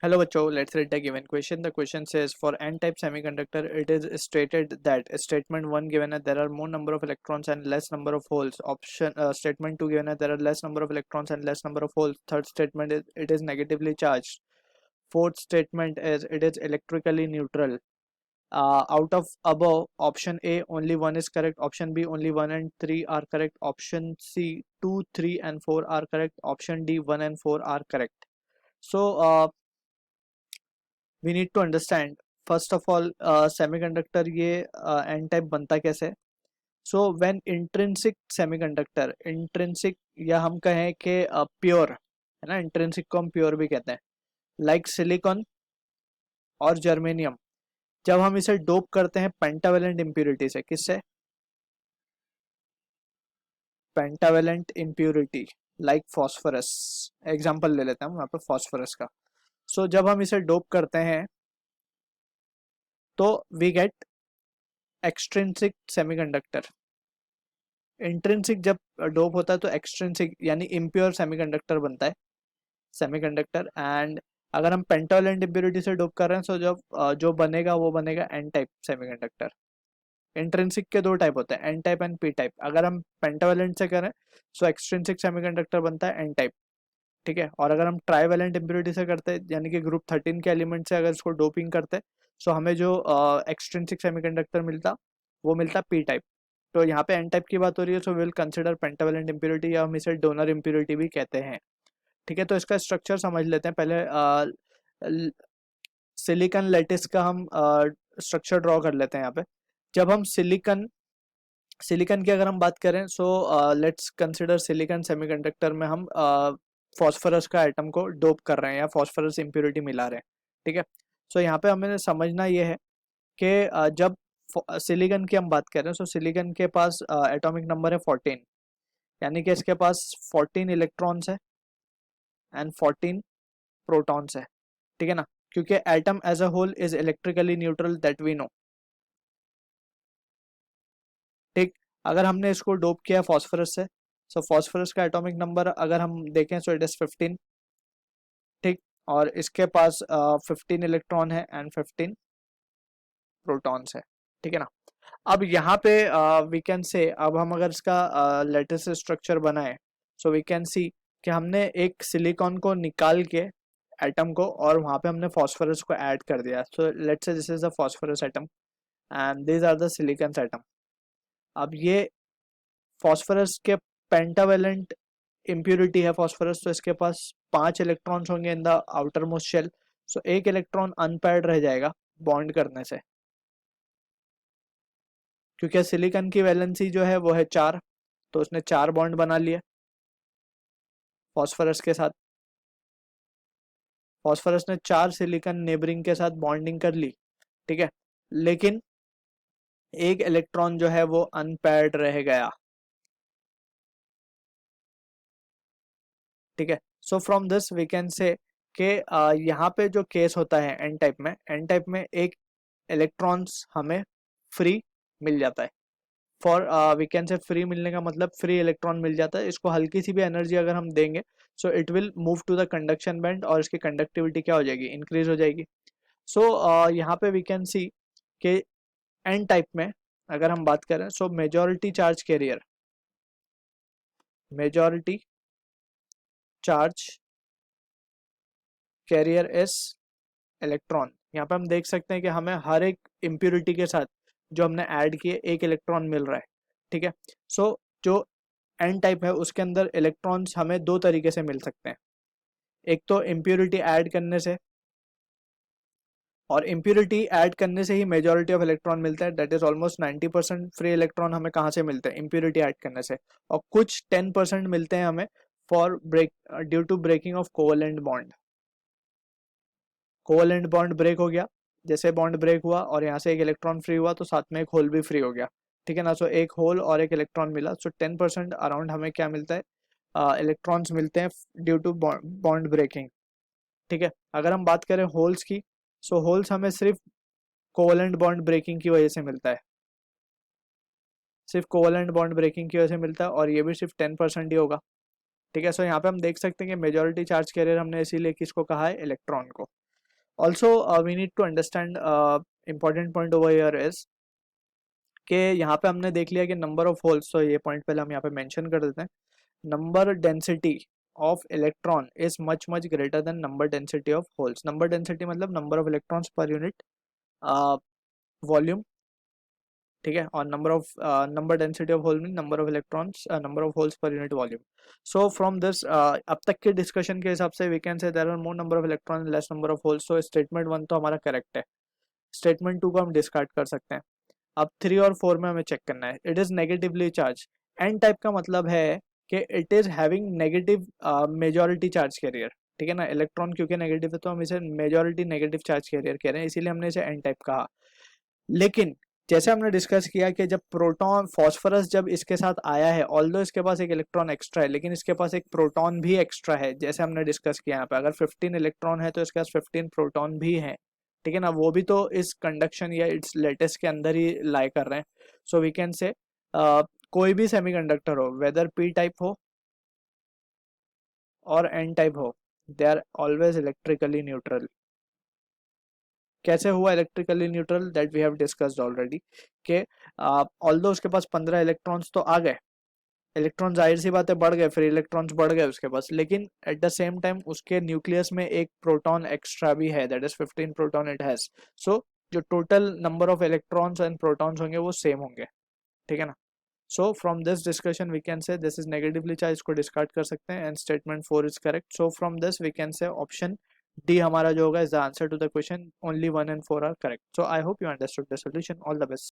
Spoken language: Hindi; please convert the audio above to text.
Hello बच्चों, let's read the given question. The question says for n-type semiconductor, it is stated that statement 1 given that there are more number of electrons and less number of holes. Option statement 2 given that there are less number of electrons and less number of holes. Third statement is it is negatively charged. Fourth statement is it is electrically neutral. Out of above, option A only one is correct. Option B only 1 and 3 are correct. Option C 2, 3 and 4 are correct. Option D 1 and 4 are correct. So we need to understand first of all semiconductor ये n type बनता कैसे है. So when intrinsic semiconductor intrinsic या हम कहें कि pure है ना, intrinsic को हम pure भी कहते हैं, like silicon और जर्मेनियम, जब हम इसे डोप करते हैं पेंटावेलेंट इम्प्यूरिटी से, किससे, pentavalent impurity like phosphorus, example ले लेते हैं हम यहाँ पे फॉस्फोरस का. सो जब हम इसे डोप करते हैं तो we get extrinsic semiconductor. Intrinsic जब डोप होता है तो एक्सट्रिंसिक यानी इम्प्योर सेमीकंडक्टर बनता है सेमीकंडक्टर. एंड अगर हम पेंटावेलेंट इम्प्यूरिटी से डोप कर रहे हैं तो जब जो बनेगा वो बनेगा एन टाइप सेमीकंडक्टर. इंट्रिंसिक के दो टाइप होते हैं, N type and P type. अगर हम पेंटावेलेंट से करें तो एक्सट्रिंसिक सेमीकंडक्टर बनता है एन टाइप, ठीक है. और अगर हम ट्राईवेलेंट इम्प्योरिटी से करते हैं यानी कि ग्रुप 13 के एलिमेंट से अगर इसको डोपिंग करते हैं तो हमें जो एक्सट्रिंसिक सेमीकंडक्टर मिलता वो मिलता पी टाइप. तो यहाँ पे एन टाइप की बात हो रही है, so will consider pentavalent impurity या हम इसे डोनर इम्प्योरिटी भी कहते हैं, ठीक है. तो इसका स्ट्रक्चर समझ लेते हैं पहले. सिलिकॉन लैटिस का हम स्ट्रक्चर ड्रॉ कर लेते हैं यहाँ पे. जब हम सिलिकॉन सिलिकॉन की अगर हम बात करें so let's consider silicon semiconductor में हम फॉस्फोरस का एटम को डोप कर रहे हैं या फॉस्फोरस इम्प्योरिटी मिला रहे हैं, ठीक है. सो यहाँ पे हमें समझना ये है कि जब सिलिकॉन की हम बात कर रहे हैं सो सिलिकॉन के पास एटॉमिक नंबर है 14, यानी कि इसके पास 14 इलेक्ट्रॉन्स है एंड 14 प्रोटॉन्स है, ठीक है ना, क्योंकि atom as a whole is electrically neutral that we know, ठीक. अगर हमने इसको डोप किया फॉस्फोरस से, सो फॉस्फोरस का एटॉमिक नंबर अगर हम देखें सो इट इज 15, ठीक. और इसके पास 15 इलेक्ट्रॉन है एंड 15 प्रोटॉन्स है, ठीक है ना. अब यहाँ पे वी कैन से, अब हम अगर इसका लेटेस्ट स्ट्रक्चर बनाए सो वी कैन सी कि हमने एक सिलिकॉन को निकाल के एटम को और वहाँ पे हमने फॉस्फोरस को ऐड कर दिया. So let's say this is the phosphorus atom and these are the silicon atom. अब ये फॉस्फोरस के पेंटावेलेंट इम्प्यूरिटी है फॉस्फोरस, तो इसके पास 5 इलेक्ट्रॉन्स होंगे in the outermost shell. So एक इलेक्ट्रॉन अनपेयर्ड रह जाएगा बॉन्ड करने से, क्योंकि सिलिकॉन की वैलेंसी जो है वो है 4, तो उसने 4 बॉन्ड बना लिए फॉस्फोरस के साथ. फॉस्फोरस ने 4 सिलिकॉन नेबरिंग के साथ बॉन्डिंग कर ली, ठीक है. लेकिन एक इलेक्ट्रॉन जो है वो अनपेयर्ड रह गया, ठीक है. So from this we can say कि यहाँ पे जो केस होता है एन टाइप में एक इलेक्ट्रॉन्स हमें फ्री मिल जाता है. For we can say free मिलने का मतलब फ्री इलेक्ट्रॉन मिल जाता है. इसको हल्की सी भी एनर्जी अगर हम देंगे so it will move to the conduction band और इसकी कंडक्टिविटी क्या हो जाएगी, इंक्रीज हो जाएगी. सो यहाँ पे वी कैन सी कि एन टाइप में अगर हम बात करें सो majority charge career is electron. यहाँ पे हम देख सकते हैं कि हमें हर एक इम्प्यूरिटी के साथ जो हमने ऐड किए एक इलेक्ट्रॉन मिल रहा है, ठीक है. सो जो एन टाइप है उसके अंदर इलेक्ट्रॉन्स हमें दो तरीके से मिल सकते हैं. एक तो इम्प्यूरिटी ऐड करने से, और इम्प्यूरिटी ऐड करने से ही मेजॉरिटी ऑफ इलेक्ट्रॉन मिलता है. That is almost 90% free electron हमें कहाँ से मिलते हैं, इम्प्यूरिटी ऐड करने से. और कुछ 10% मिलते हैं हमें for break due to breaking of covalent bond. Covalent bond break हो गया, जैसे बॉन्ड ब्रेक हुआ और यहाँ से एक इलेक्ट्रॉन फ्री हुआ तो साथ में एक होल भी फ्री हो गया, ठीक है ना. सो एक होल और एक इलेक्ट्रॉन मिला, सो 10% अराउंड हमें क्या मिलता है, इलेक्ट्रॉन्स मिलते हैं ड्यू टू बॉन्ड ब्रेकिंग, ठीक है. अगर हम बात करें होल्स की, सो होल्स हमें सिर्फ कोवेलेंट बॉन्ड ब्रेकिंग की वजह से मिलता है, सिर्फ कोवेलेंट बॉन्ड ब्रेकिंग की वजह से मिलता है, और ये भी सिर्फ 10% ही होगा, ठीक है. सो यहाँ पे हम देख सकते हैं कि मेजॉरिटी चार्ज कैरियर हमने इसीलिए किसको कहा है, इलेक्ट्रॉन को. Also we need to understand important point over here is कि यहाँ पे हमने देख लिया कि नंबर ऑफ होल्स, तो ये पॉइंट पहले हम यहाँ पे मेंशन कर देते हैं. Number density of electron is much greater than number density of holes. Number density मतलब number of electrons per unit volume, ठीक है, और number density of hole mean number of electrons, number of holes per unit volume. So from this अब तक के डिस्कशन के हिसाब से we can say there are more number of electron less number of holes. So statement 1 तो हमारा करेक्ट है. स्टेटमेंट 2 को हम डिस्कार्ड कर सकते हैं. अब 3 और 4 में हमें चेक करना है. It is negatively charge. N type का मतलब है कि it is having negative majority charge carrier, ठीक है ना. इलेक्ट्रॉन क्योंकि नेगेटिव है तो हम इसे मेजॉरिटी नेगेटिव चार्ज कैरियर कह रहे हैं, इसीलिए हमने इसे एन टाइप कहा. लेकिन जैसे हमने डिस्कस किया कि जब प्रोटॉन फॉस्फोरस जब इसके साथ आया है, ऑल्दो इसके पास एक इलेक्ट्रॉन एक्स्ट्रा है लेकिन इसके पास एक प्रोटॉन भी एक्स्ट्रा है. जैसे हमने डिस्कस किया यहाँ पे अगर 15 इलेक्ट्रॉन है तो इसके पास 15 प्रोटॉन भी है, ठीक है ना. वो भी तो इस कंडक्शन या इट्स लेटेस्ट के अंदर ही लाई कर रहे हैं. सो वी कैन से कोई भी सेमीकंडक्टर हो, वेदर पी टाइप हो और एन टाइप हो, they are always electrically neutral. कैसे हुआ electrically neutral, that we have discussed already कि ऑल्दो उसके पास 15 इलेक्ट्रॉन्स तो आ गए, इलेक्ट्रॉन जाहिर सी बात है बढ़ गए, फिर इलेक्ट्रॉन्स बढ़ गए उसके पास, लेकिन एट द सेम टाइम उसके न्यूक्लियस में एक प्रोटॉन एक्स्ट्रा भी है, that is 15 proton it has. So जो total number of electrons and protons होंगे वो सेम होंगे, ठीक है ना. So from this discussion we can say this is negatively charge, इसको डिस्कार्ड कर सकते हैं and statement 4 is correct. So from this we can say option D हमारा जो होगा is the answer to the question. Only 1 and 4 are correct. So I hope you understood the solution. All the best.